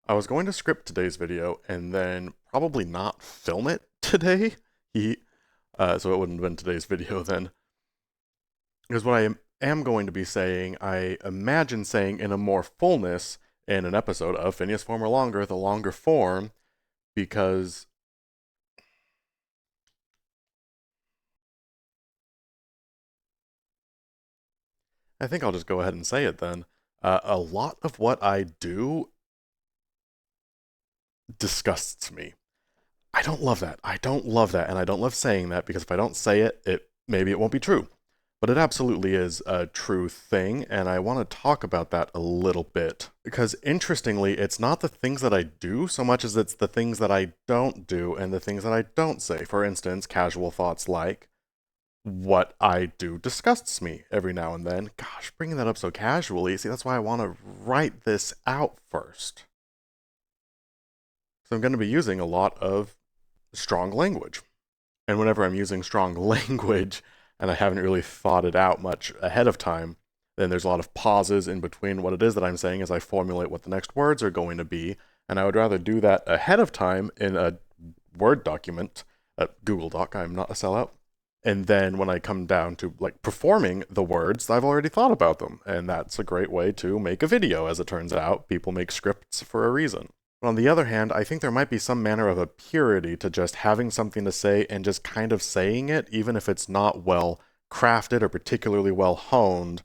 I was going to script today's video and then probably not film it today, so it wouldn't have been today's video then. Because what I am going to be saying, I imagine saying in a more fullness in an episode of Phineas Form or Longer, the longer form, because I think I'll just go ahead and say it then. A lot of what I do disgusts me. I don't love that. I don't love that, and I don't love saying that because if I don't say it, maybe it won't be true. But it absolutely is a true thing, and I want to talk about that a little bit. Because interestingly, it's not the things that I do so much as it's the things that I don't do and the things that I don't say. For instance, casual thoughts like, what I do disgusts me every now and then. Gosh, bringing that up so casually. See, that's why I want to write this out first. So I'm going to be using a lot of strong language. And whenever I'm using strong language and I haven't really thought it out much ahead of time, then there's a lot of pauses in between what it is that I'm saying as I formulate what the next words are going to be. And I would rather do that ahead of time in a Word document, a Google Doc. I'm not a sellout. And then when I come down to like performing the words, I've already thought about them. And that's a great way to make a video, as it turns out. People make scripts for a reason. But on the other hand, I think there might be some manner of a purity to just having something to say and just kind of saying it, even if it's not well crafted or particularly well honed.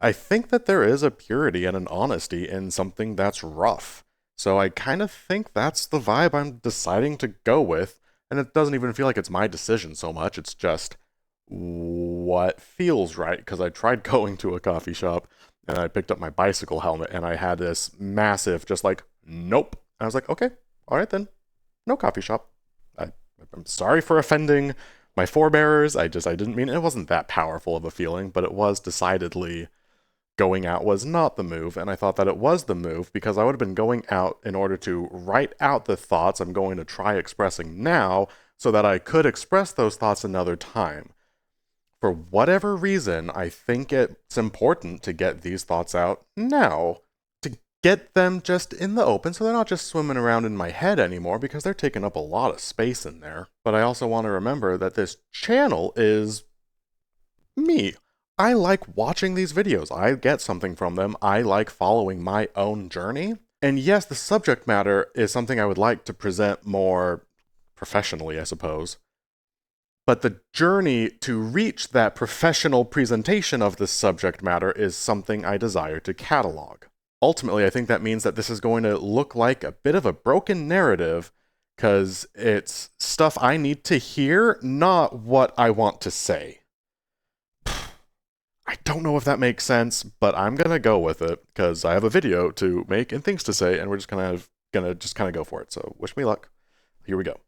I think that there is a purity and an honesty in something that's rough. So I kind of think that's the vibe I'm deciding to go with. And it doesn't even feel like it's my decision so much. It's just what feels right. Because I tried going to a coffee shop and I picked up my bicycle helmet and I had this massive, just like, nope. I was like, okay, all right then, no coffee shop. I'm sorry for offending my forebearers. I didn't mean it wasn't that powerful of a feeling, but it was decidedly going out was not the move. And I thought that it was the move because I would have been going out in order to write out the thoughts I'm going to try expressing now so that I could express those thoughts another time. For whatever reason, I think it's important to get these thoughts out now, to get them just in the open so they're not just swimming around in my head anymore because they're taking up a lot of space in there. But I also want to remember that this channel is me. I like watching these videos. I get something from them. I like following my own journey. And yes, the subject matter is something I would like to present more professionally, I suppose. But the journey to reach that professional presentation of this subject matter is something I desire to catalog. Ultimately, I think that means that this is going to look like a bit of a broken narrative because it's stuff I need to hear, not what I want to say. I don't know if that makes sense, but I'm gonna go with it because I have a video to make and things to say, and we're just gonna just kind of go for it. So wish me luck. Here we go.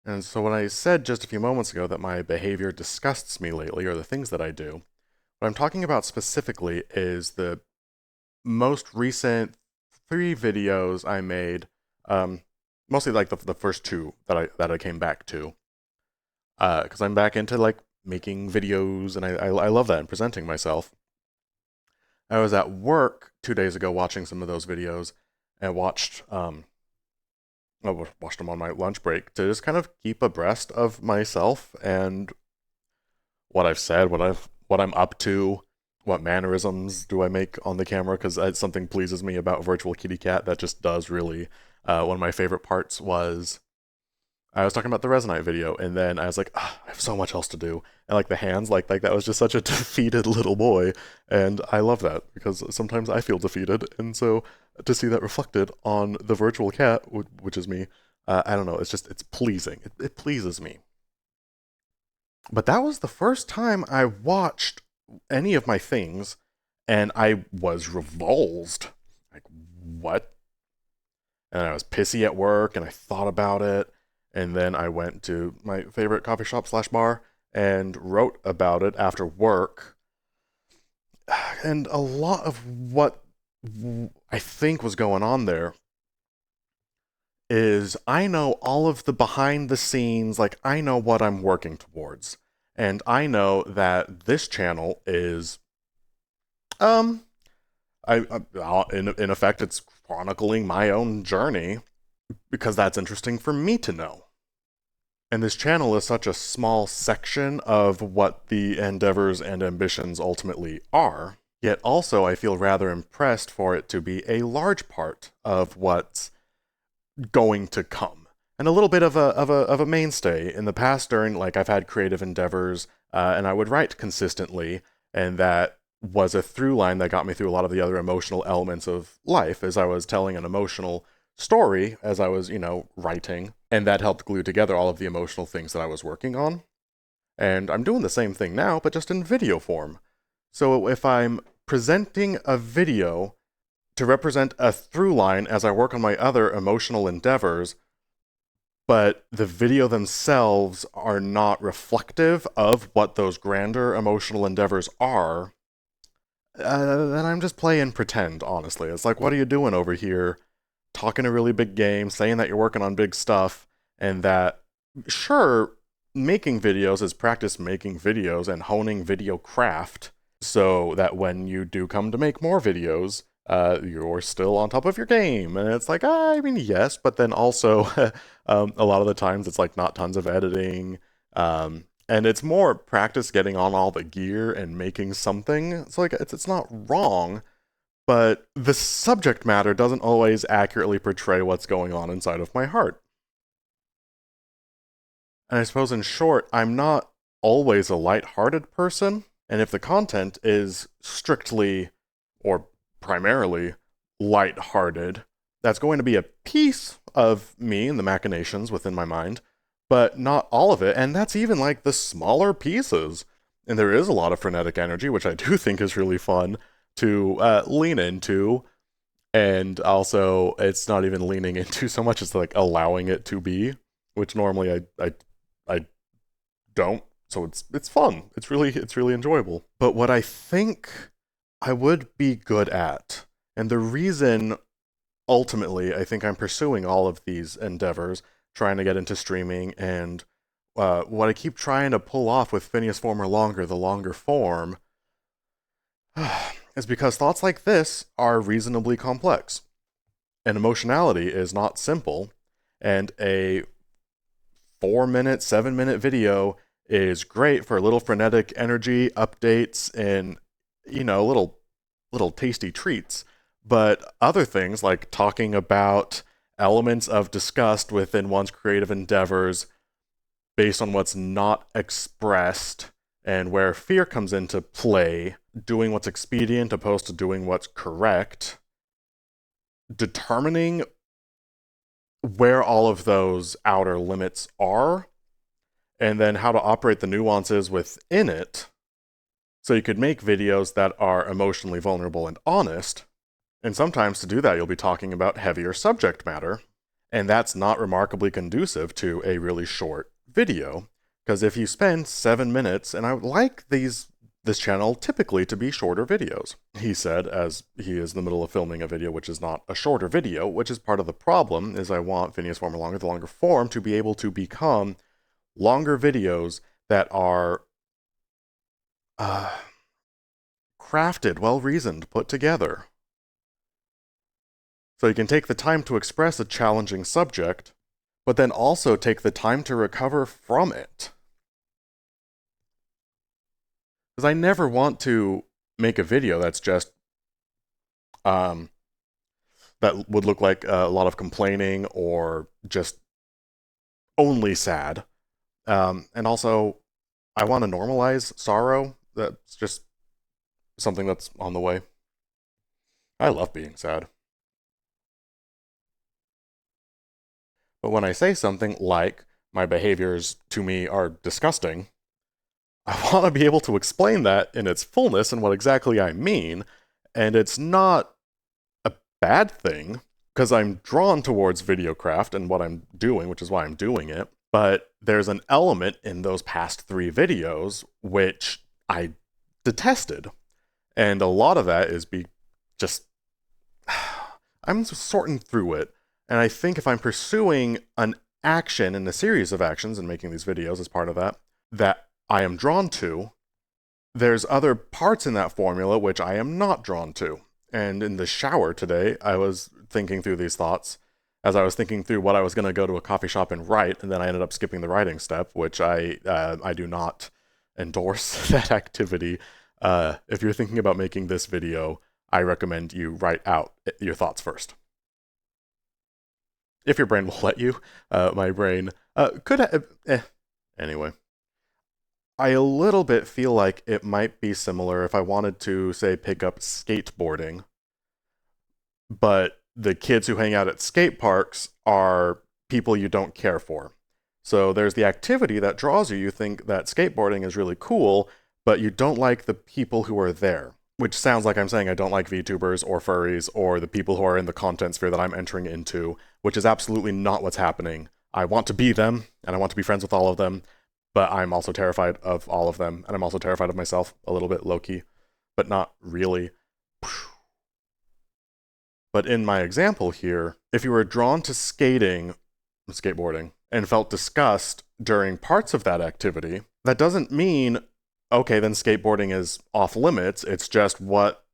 And so when I said just a few moments ago that my behavior disgusts me lately, or the things that I do, what I'm talking about specifically is the most recent 3 videos I made, mostly like the first 2 that I came back to, because I'm back into like making videos, and I love that and presenting myself. I was at work 2 days ago watching some of those videos, and I watched them on my lunch break to just kind of keep abreast of myself and what I've said, what I'm up to, what mannerisms do I make on the camera, because something pleases me about Virtual Kitty Cat that just does really. One of my favorite parts was I was talking about the Resonite video, and then I was like, I have so much else to do. And like the hands, like that was just such a defeated little boy. And I love that because sometimes I feel defeated. And so to see that reflected on the virtual cat, which is me, I don't know, it's pleasing. It pleases me. But that was the first time I watched any of my things, and I was revulsed. Like, what? And I was pissy at work, and I thought about it. And then I went to my favorite coffee shop / bar and wrote about it after work. And a lot of what I think was going on there is I know all of the behind the scenes, like I know what I'm working towards. And I know that this channel is, um, in effect, it's chronicling my own journey because that's interesting for me to know. And this channel is such a small section of what the endeavors and ambitions ultimately are. Yet also, I feel rather impressed for it to be a large part of what's going to come, and a little bit of a mainstay in the past. During I've had creative endeavors, and I would write consistently, and that was a through line that got me through a lot of the other emotional elements of life, as I was telling an emotional story as I was, writing, and that helped glue together all of the emotional things that I was working on. And I'm doing the same thing now, but just in video form. So if I'm presenting a video to represent a through line as I work on my other emotional endeavors, but the video themselves are not reflective of what those grander emotional endeavors are, then I'm just playing pretend, honestly. It's like, what are you doing over here? Talking a really big game, saying that you're working on big stuff, and that, sure, making videos is practice making videos and honing video craft, so that when you do come to make more videos, you're still on top of your game. And it's like, I mean, yes, but then also, a lot of the times it's like not tons of editing, and it's more practice getting on all the gear and making something. It's like, it's not wrong, but the subject matter doesn't always accurately portray what's going on inside of my heart. And I suppose, in short, I'm not always a light-hearted person, and if the content is strictly, or primarily, light-hearted, that's going to be a piece of me and the machinations within my mind, but not all of it, and that's even like the smaller pieces. And there is a lot of frenetic energy, which I do think is really fun to lean into, and also it's not even leaning into so much as like allowing it to be, which normally I don't. So it's fun. It's really enjoyable. But what I think I would be good at, and the reason ultimately I think I'm pursuing all of these endeavors, trying to get into streaming, and what I keep trying to pull off with Phineas Form or Longer, the longer form, is because thoughts like this are reasonably complex. And emotionality is not simple, and a 4-minute, 7-minute video is great for little frenetic energy updates and, little tasty treats. But other things like talking about elements of disgust within one's creative endeavors based on what's not expressed and where fear comes into play, doing what's expedient opposed to doing what's correct, determining where all of those outer limits are, and then how to operate the nuances within it, so you could make videos that are emotionally vulnerable and honest. And sometimes to do that, you'll be talking about heavier subject matter, and that's not remarkably conducive to a really short video. Because if you spend 7 minutes, and I would like this channel typically to be shorter videos, he said, as he is in the middle of filming a video which is not a shorter video, which is part of the problem, is I want Phineas Form or Longer, the longer form, to be able to become longer videos that are crafted, well-reasoned, put together. So you can take the time to express a challenging subject, but then also take the time to recover from it. Because I never want to make a video that's just, that would look like a lot of complaining or just only sad. And also, I want to normalize sorrow. That's just something that's on the way. I love being sad. But when I say something like, my behaviors to me are disgusting, I want to be able to explain that in its fullness and what exactly I mean. And it's not a bad thing, because I'm drawn towards videocraft and what I'm doing, which is why I'm doing it. But there's an element in those past 3 videos which I detested. And a lot of that is I'm sorting through it. And I think if I'm pursuing an action and a series of actions and making these videos as part of that, that I am drawn to, there's other parts in that formula which I am not drawn to. And in the shower today, I was thinking through these thoughts as I was thinking through what I was going to go to a coffee shop and write, and then I ended up skipping the writing step, which I do not endorse that activity. If you're thinking about making this video, I recommend you write out your thoughts first. If your brain will let you. My brain could have... Anyway. I a little bit feel like it might be similar if I wanted to, say, pick up skateboarding, but the kids who hang out at skate parks are people you don't care for. So there's the activity that draws you. You think that skateboarding is really cool, but you don't like the people who are there. Which sounds like I'm saying I don't like VTubers or furries or the people who are in the content sphere that I'm entering into, which is absolutely not what's happening. I want to be them, and I want to be friends with all of them, but I'm also terrified of all of them, and I'm also terrified of myself, a little bit low-key, but not really. But in my example here, if you were drawn to skateboarding, and felt disgust during parts of that activity, that doesn't mean, okay, then skateboarding is off limits. It's just what,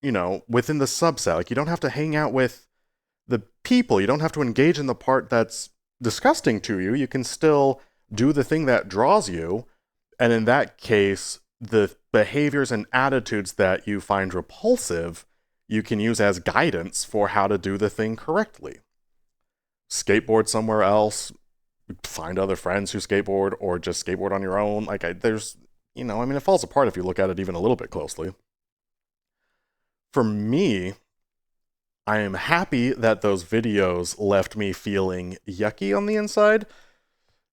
within the subset. Like, you don't have to hang out with the people. You don't have to engage in the part that's disgusting to you. You can still do the thing that draws you. And in that case, the behaviors and attitudes that you find repulsive, you can use as guidance for how to do the thing correctly. Skateboard somewhere else, find other friends who skateboard, or just skateboard on your own. Like, it falls apart if you look at it even a little bit closely. For me, I am happy that those videos left me feeling yucky on the inside,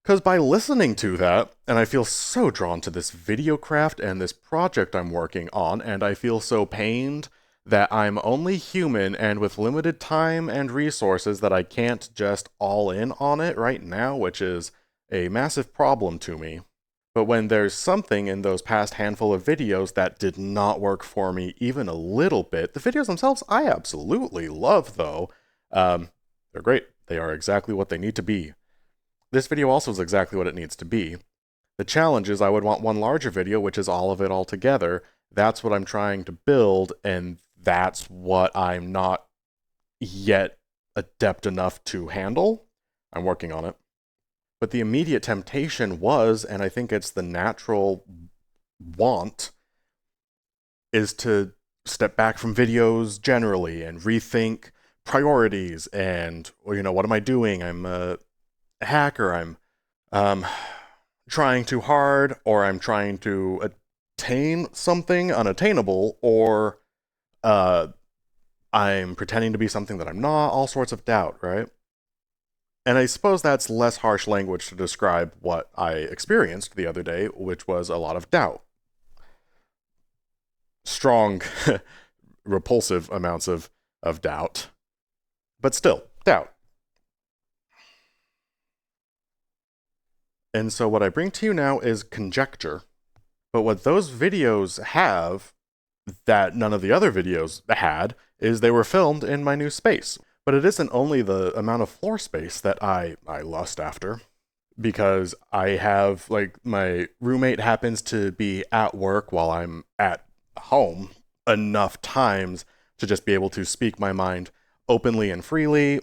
because by listening to that, and I feel so drawn to this video craft and this project I'm working on, and I feel so pained that I'm only human and with limited time and resources that I can't just all in on it right now, which is a massive problem to me. But when there's something in those past handful of videos that did not work for me even a little bit, the videos themselves I absolutely love, though. They're great. They are exactly what they need to be. This video also is exactly what it needs to be. The challenge is I would want one larger video, which is all of it all together. That's what I'm trying to build, and that's what I'm not yet adept enough to handle. I'm working on it. But the immediate temptation was, and I think it's the natural want, is to step back from videos generally and rethink priorities and, what am I doing? I'm a hacker, I'm trying too hard, or I'm trying to attain something unattainable, or I'm pretending to be something that I'm not, all sorts of doubt, right? And I suppose that's less harsh language to describe what I experienced the other day, which was a lot of doubt. Strong, repulsive amounts of doubt. But still, doubt. And so what I bring to you now is conjecture. But what those videos have that none of the other videos had is they were filmed in my new space. But it isn't only the amount of floor space that I lust after, because I have, my roommate happens to be at work while I'm at home enough times to just be able to speak my mind openly and freely,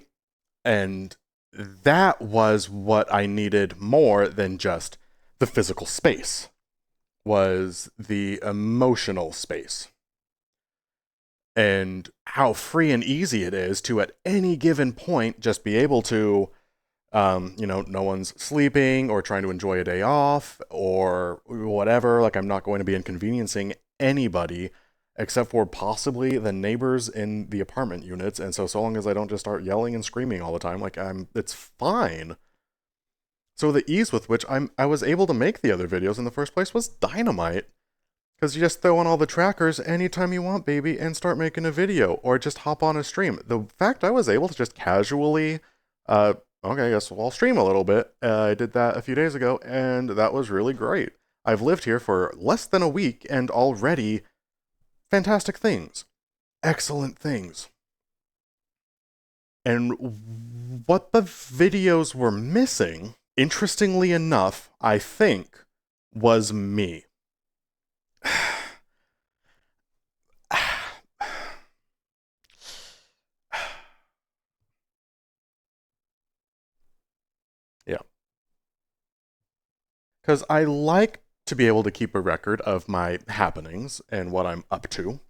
and that was what I needed more than just the physical space, was the emotional space. And how free and easy it is to, at any given point, just be able to, no one's sleeping or trying to enjoy a day off or whatever. Like, I'm not going to be inconveniencing anybody except for possibly the neighbors in the apartment units. And so long as I don't just start yelling and screaming all the time, it's fine. So the ease with which I was able to make the other videos in the first place was dynamite. Because you just throw on all the trackers anytime you want, baby, and start making a video, or just hop on a stream. The fact I was able to just casually, okay, I guess I'll stream a little bit. I did that a few days ago, and that was really great. I've lived here for less than a week, and already, fantastic things. Excellent things. And what the videos were missing, interestingly enough, I think, was me. Yeah. Because I like to be able to keep a record of my happenings and what I'm up to.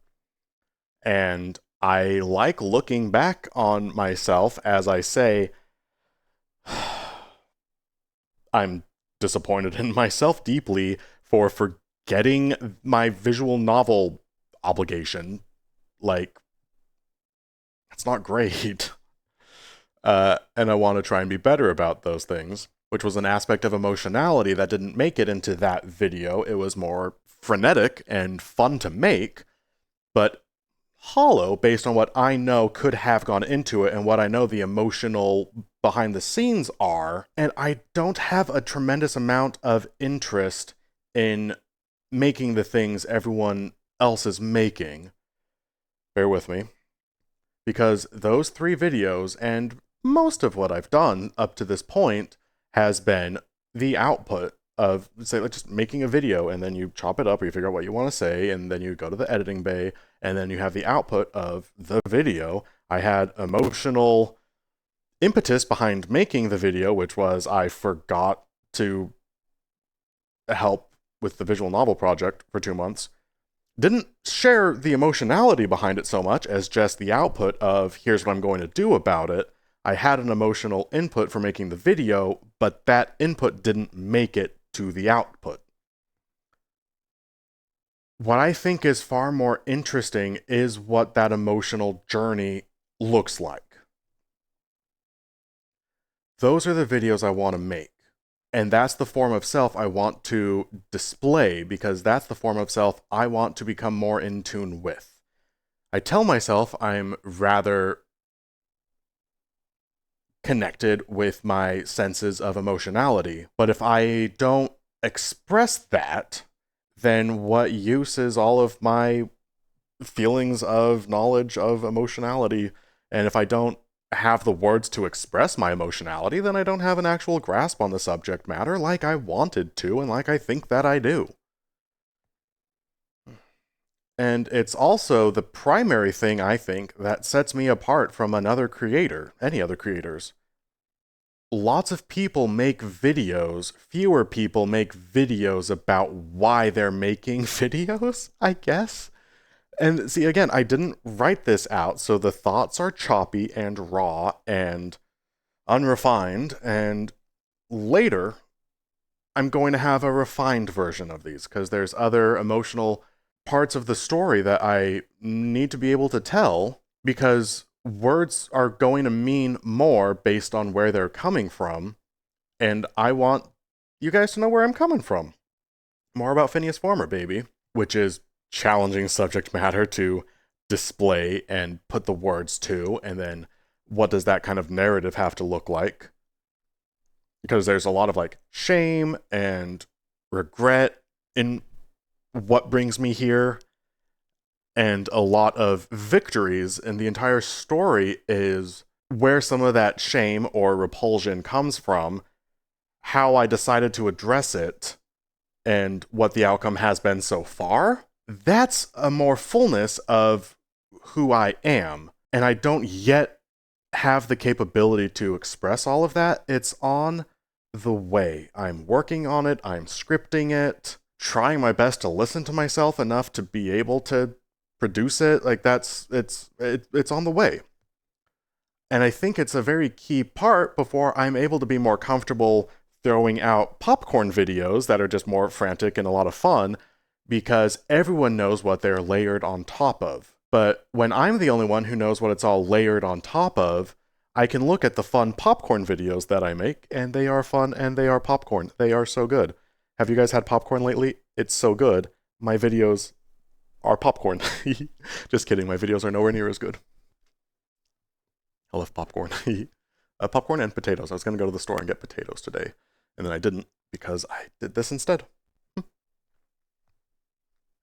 And I like looking back on myself as I say, I'm disappointed in myself deeply for forgetting my visual novel obligation. Like, it's not great. And I want to try and be better about those things, which was an aspect of emotionality that didn't make it into that video. It was more frenetic and fun to make, but hollow based on what I know could have gone into it and what I know the emotional behind the scenes are. And I don't have a tremendous amount of interest in making the things everyone else is making. Bear with me. Because those 3 videos and most of what I've done up to this point has been the output of, say, like just making a video, and then you chop it up or you figure out what you want to say, and then you go to the editing bay, and then you have the output of the video. I had emotional impetus behind making the video, which was I forgot to help with the visual novel project for 2 months. Didn't share the emotionality behind it so much as just the output of here's what I'm going to do about it. I had an emotional input for making the video, but that input didn't make it to the output. What I think is far more interesting is what that emotional journey looks like. Those are the videos I want to make. And that's the form of self I want to display, because that's the form of self I want to become more in tune with. I tell myself I'm rather connected with my senses of emotionality, but if I don't express that, then what use is all of my feelings of knowledge of emotionality? And if I don't have the words to express my emotionality, then I don't have an actual grasp on the subject matter like I wanted to and like I think that I do. And it's also the primary thing, I think, that sets me apart from another creator, any other creators. Lots of people make videos, fewer people make videos about why they're making videos, I guess. And see, again, I didn't write this out, so the thoughts are choppy and raw and unrefined, and later I'm going to have a refined version of these, because there's other emotional parts of the story that I need to be able to tell, because words are going to mean more based on where they're coming from, and I want you guys to know where I'm coming from. More about Phineas Former, baby, which is challenging subject matter to display and put the words to, and then what does that kind of narrative have to look like? Because there's a lot of like shame and regret in what brings me here, and a lot of victories, and the entire story is where some of that shame or repulsion comes from, how I decided to address it, and what the outcome has been so far. That's a more fullness of who I am, and I don't yet have the capability to express all of that. It's on the way. I'm working on it, I'm scripting it, trying my best to listen to myself enough to be able to produce it. Like it's on the way. And I think it's a very key part before I'm able to be more comfortable throwing out popcorn videos that are just more frantic and a lot of fun, because everyone knows what they're layered on top of. But when I'm the only one who knows what it's all layered on top of, I can look at the fun popcorn videos that I make, and they are fun and they are popcorn. They are so good. Have you guys had popcorn lately? It's so good. My videos are popcorn. Just kidding, my videos are nowhere near as good. I love popcorn. Popcorn and potatoes. I was going to go to the store and get potatoes today, and then I didn't because I did this instead.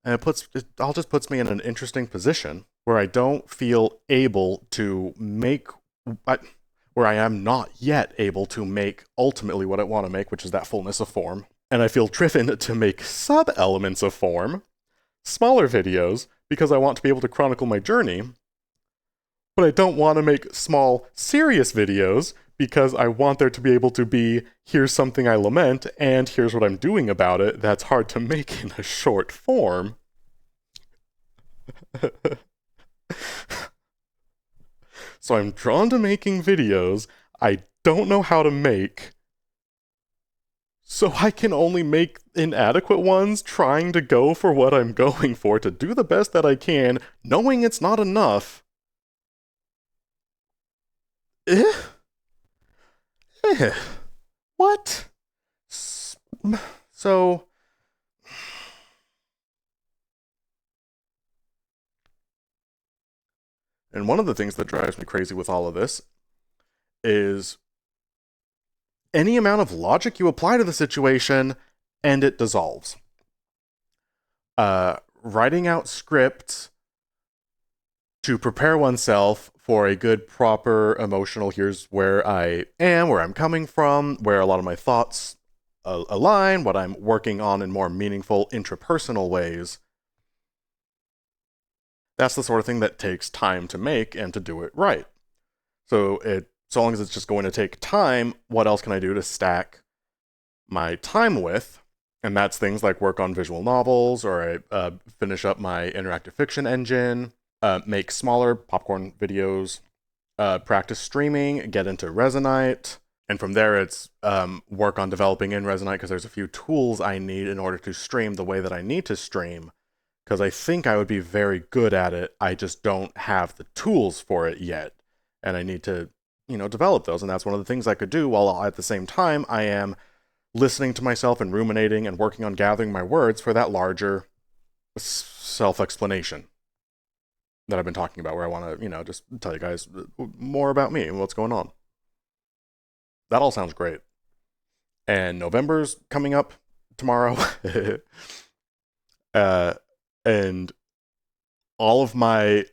And it all just puts me in an interesting position where I don't feel able to make, where I am not yet able to make ultimately what I want to make, which is that fullness of form. And I feel driven to make sub-elements of form, smaller videos, because I want to be able to chronicle my journey. But I don't want to make small, serious videos because I want there to be able to be, here's something I lament, and here's what I'm doing about it. That's hard to make in a short form. So I'm drawn to making videos I don't know how to make, so I can only make inadequate ones, trying to go for what I'm going for, to do the best that I can, knowing it's not enough. Eh? What? So... And one of the things that drives me crazy with all of this is any amount of logic you apply to the situation, and it dissolves. Writing out scripts to prepare oneself for a good, proper, emotional, here's where I am, where I'm coming from, where a lot of my thoughts align, what I'm working on in more meaningful, intrapersonal ways. That's the sort of thing that takes time to make and to do it right. So long as it's just going to take time, what else can I do to stack my time with? And that's things like work on visual novels, or I finish up my interactive fiction engine, make smaller popcorn videos, practice streaming, get into Resonite, and from there it's work on developing in Resonite, because there's a few tools I need in order to stream the way that I need to stream, because I think I would be very good at it. I just don't have the tools for it yet, and I need to, develop those. And that's one of the things I could do while at the same time I am listening to myself and ruminating and working on gathering my words for that larger self-explanation that I've been talking about, where I want to, just tell you guys more about me and what's going on. That all sounds great. And November's coming up tomorrow. And all of my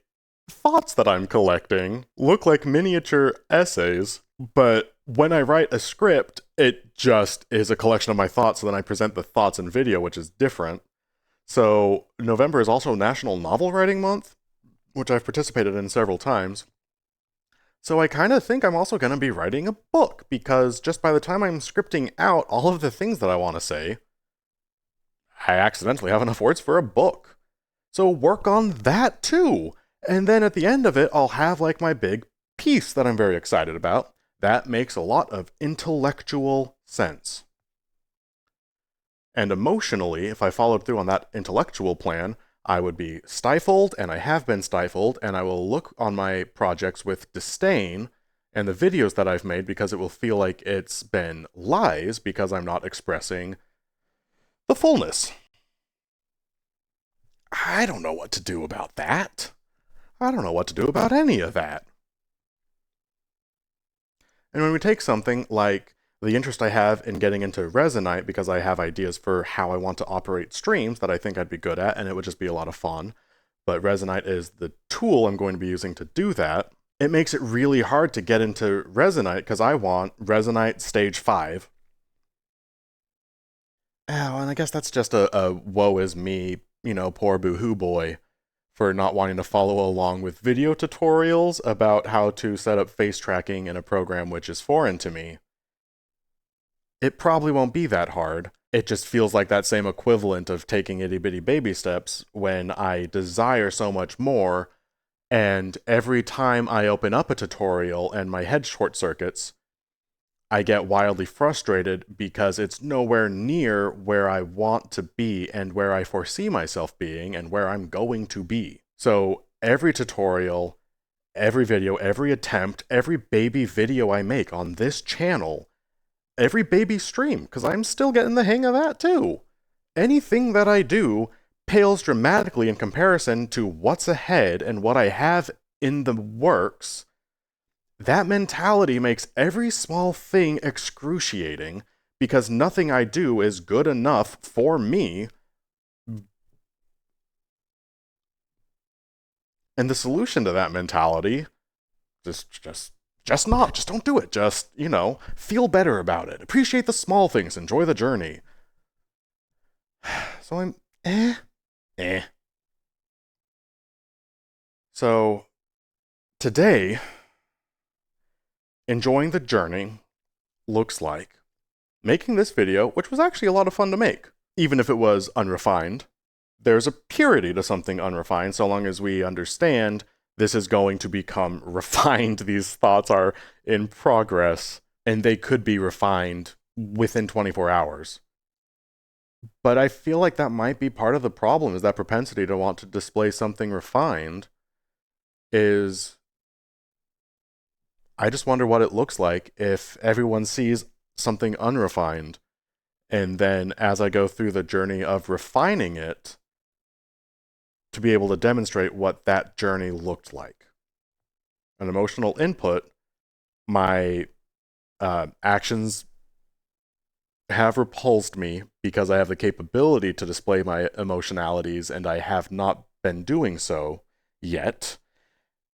thoughts that I'm collecting look like miniature essays, but when I write a script, it just is a collection of my thoughts, so then I present the thoughts in video, which is different. So November is also National Novel Writing Month, which I've participated in several times. So I kind of think I'm also going to be writing a book, because just by the time I'm scripting out all of the things that I want to say, I accidentally have enough words for a book. So work on that too. And then at the end of it, I'll have like my big piece that I'm very excited about. That makes a lot of intellectual sense. And emotionally, if I followed through on that intellectual plan, I would be stifled, and I have been stifled, and I will look on my projects with disdain and the videos that I've made, because it will feel like it's been lies, because I'm not expressing the fullness. I don't know what to do about that. I don't know what to do about any of that. And when we take something like the interest I have in getting into Resonite, because I have ideas for how I want to operate streams that I think I'd be good at, and it would just be a lot of fun, but Resonite is the tool I'm going to be using to do that, it makes it really hard to get into Resonite, because I want Resonite Stage 5. Oh, and I guess that's just a woe is me, poor boo-hoo boy, for not wanting to follow along with video tutorials about how to set up face tracking in a program which is foreign to me. It probably won't be that hard. It just feels like that same equivalent of taking itty-bitty baby steps when I desire so much more, and every time I open up a tutorial and my head short circuits, I get wildly frustrated because it's nowhere near where I want to be and where I foresee myself being and where I'm going to be. So every tutorial, every video, every attempt, every baby video I make on this channel, every baby stream, because I'm still getting the hang of that too, anything that I do pales dramatically in comparison to what's ahead and what I have in the works. That mentality makes every small thing excruciating, because nothing I do is good enough for me. And the solution to that mentality, just don't do it. Just, feel better about it. Appreciate the small things. Enjoy the journey. So I'm eh. So today, enjoying the journey looks like making this video, which was actually a lot of fun to make, even if it was unrefined. There's a purity to something unrefined, so long as we understand this is going to become refined. These thoughts are in progress, and they could be refined within 24 hours. But I feel like that might be part of the problem, is that propensity to want to display something refined is... I just wonder what it looks like if everyone sees something unrefined, and then as I go through the journey of refining it, to be able to demonstrate what that journey looked like. An emotional input, my actions have repulsed me because I have the capability to display my emotionalities, and I have not been doing so yet.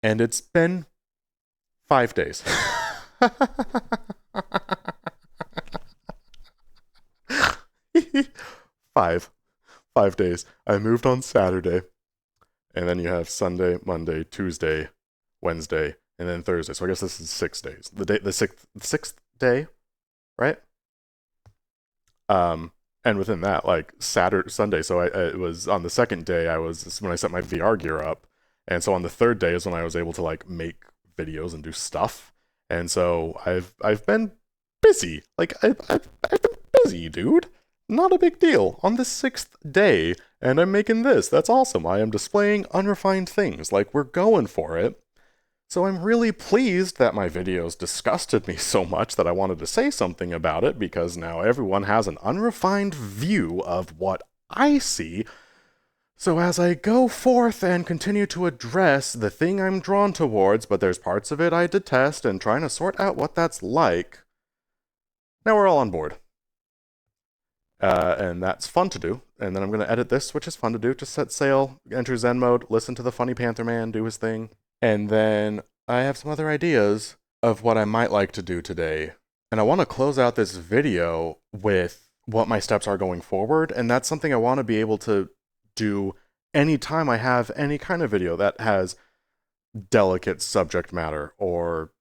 And it's been 5 days. 5 days. I moved on Saturday, and then you have Sunday, Monday, Tuesday, Wednesday, and then Thursday. So I guess this is 6 days. The sixth day, right? And within that, like Sunday. So it was on the second day. When I set my VR gear up, and so on the third day is when I was able to like make videos and do stuff. And so I've been busy. Like I've been busy, dude. Not a big deal. On the 6th day, and I'm making this. That's awesome. I am displaying unrefined things. Like, we're going for it. So I'm really pleased that my videos disgusted me so much that I wanted to say something about it, because now everyone has an unrefined view of what I see. So as I go forth and continue to address the thing I'm drawn towards, but there's parts of it I detest, and trying to sort out what that's like, now we're all on board. And that's fun to do. And then I'm going to edit this, which is fun to do. Just set sail, enter Zen mode, listen to the funny Panther Man do his thing. And then I have some other ideas of what I might like to do today. And I want to close out this video with what my steps are going forward. And that's something I want to be able to do anytime I have any kind of video that has delicate subject matter or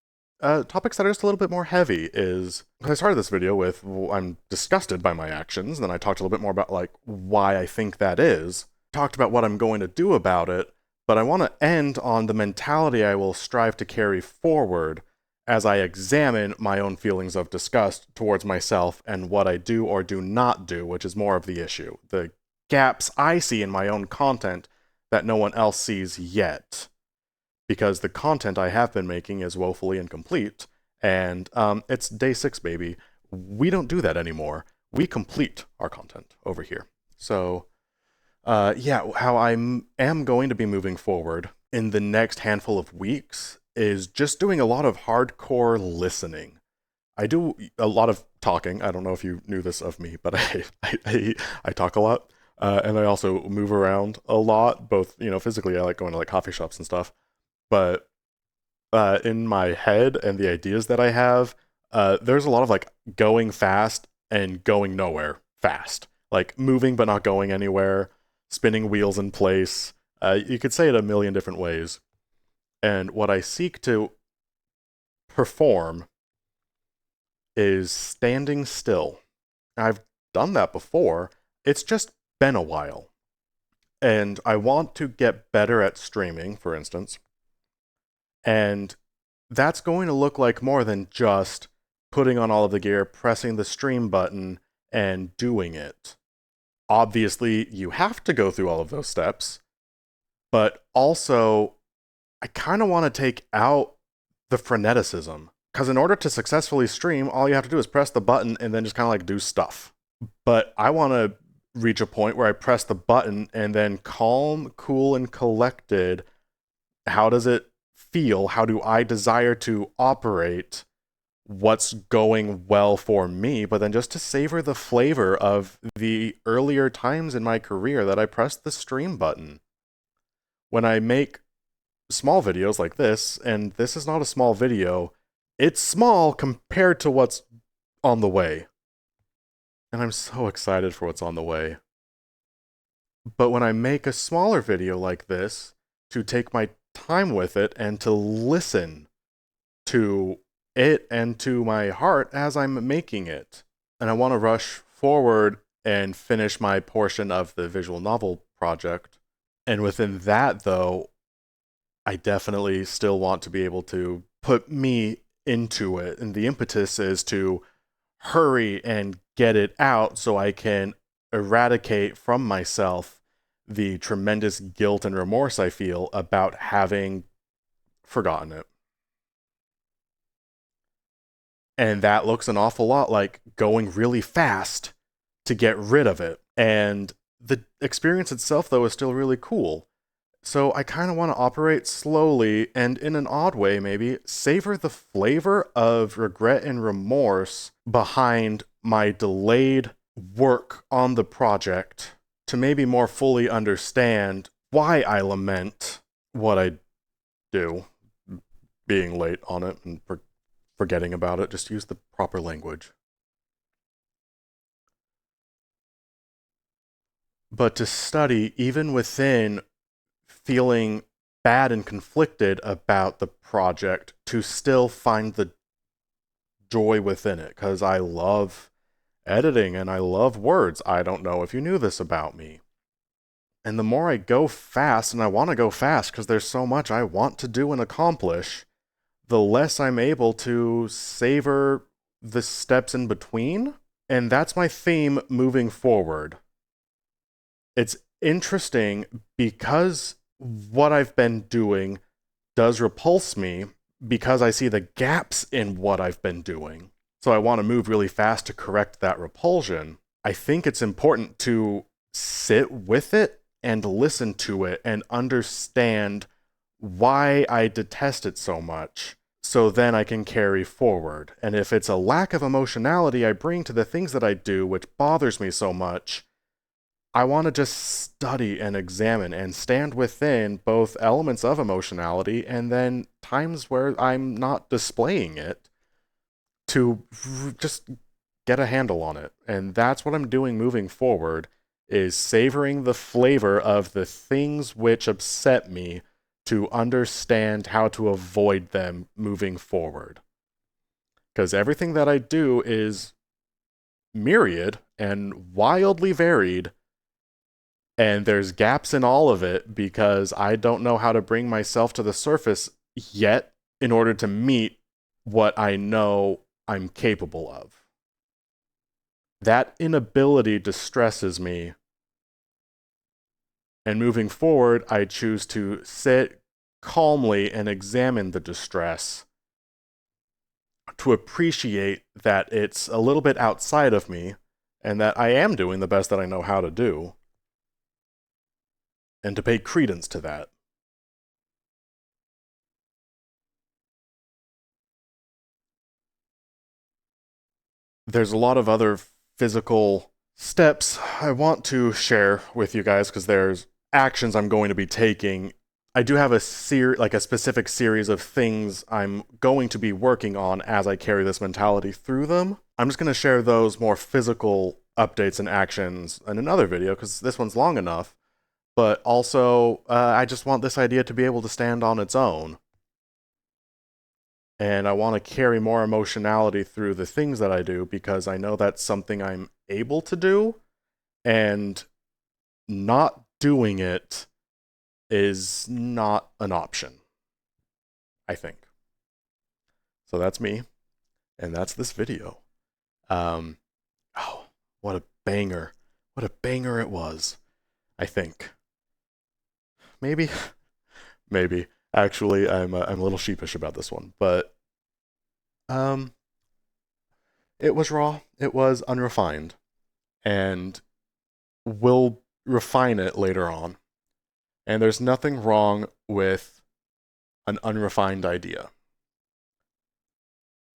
topics that are just a little bit more heavy. I started this video with, I'm disgusted by my actions, then I talked a little bit more about like why I think that is, talked about what I'm going to do about it, but I want to end on the mentality I will strive to carry forward as I examine my own feelings of disgust towards myself and what I do or do not do, which is more of the issue. The gaps I see in my own content that no one else sees yet. Because the content I have been making is woefully incomplete, and it's day 6, baby. We don't do that anymore. We complete our content over here. So, yeah, how I am going to be moving forward in the next handful of weeks is just doing a lot of hardcore listening. I do a lot of talking. I don't know if you knew this of me, but I talk a lot, and I also move around a lot, both, physically. I like going to like coffee shops and stuff. But in my head and the ideas that I have, there's a lot of like going fast and going nowhere fast. Like moving but not going anywhere, spinning wheels in place. You could say it a million different ways. And what I seek to perform is standing still. I've done that before. It's just been a while. And I want to get better at streaming, for instance. And that's going to look like more than just putting on all of the gear, pressing the stream button, and doing it. Obviously, you have to go through all of those steps, but also, I kind of want to take out the freneticism. Because in order to successfully stream, all you have to do is press the button and then just kind of like do stuff. But I want to reach a point where I press the button and then calm, cool, and collected. How does it feel? How do I desire to operate? What's going well for me? But then just to savor the flavor of the earlier times in my career that I pressed the stream button. When I make small videos like this, and this is not a small video, it's small compared to what's on the way. And I'm so excited for what's on the way. But when I make a smaller video like this, to take my time with it and to listen to it and to my heart as I'm making it. And I want to rush forward and finish my portion of the visual novel project. And within that, though, I definitely still want to be able to put me into it. And the impetus is to hurry and get it out so I can eradicate from myself the tremendous guilt and remorse I feel about having forgotten it. And that looks an awful lot like going really fast to get rid of it. And the experience itself, though, is still really cool. So I kind of want to operate slowly and in an odd way, maybe, savor the flavor of regret and remorse behind my delayed work on the project to maybe more fully understand why I lament what I do, being late on it and forgetting about it. Just use the proper language. But to study, even within feeling bad and conflicted about the project, to still find the joy within it, because I love editing and I love words. I don't know if you knew this about me. And the more I go fast, and I want to go fast because there's so much I want to do and accomplish, the less I'm able to savor the steps in between. And that's my theme moving forward. It's interesting because what I've been doing does repulse me because I see the gaps in what I've been doing. So I want to move really fast to correct that repulsion. I think it's important to sit with it and listen to it and understand why I detest it so much, so then I can carry forward. And if it's a lack of emotionality I bring to the things that I do, which bothers me so much, I want to just study and examine and stand within both elements of emotionality and then times where I'm not displaying it to just get a handle on it. And that's what I'm doing moving forward, is savoring the flavor of the things which upset me to understand how to avoid them moving forward. Because everything that I do is myriad and wildly varied, and there's gaps in all of it because I don't know how to bring myself to the surface yet in order to meet what I know I'm capable of. That inability distresses me. And moving forward, I choose to sit calmly and examine the distress, to appreciate that it's a little bit outside of me and that I am doing the best that I know how to do, and to pay credence to that. There's a lot of other physical steps I want to share with you guys because there's actions I'm going to be taking. I do have a specific series of things I'm going to be working on as I carry this mentality through them. I'm just going to share those more physical updates and actions in another video because this one's long enough. But also, I just want this idea to be able to stand on its own. And I want to carry more emotionality through the things that I do because I know that's something I'm able to do, and not doing it is not an option, I think. So that's me, and that's this video. Oh, what a banger. What a banger it was, I think. Maybe, maybe. Actually, I'm a little sheepish about this one, but um, it was raw. It was unrefined, and we'll refine it later on. And there's nothing wrong with an unrefined idea.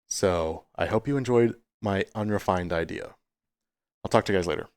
So I hope you enjoyed my unrefined idea. I'll talk to you guys later.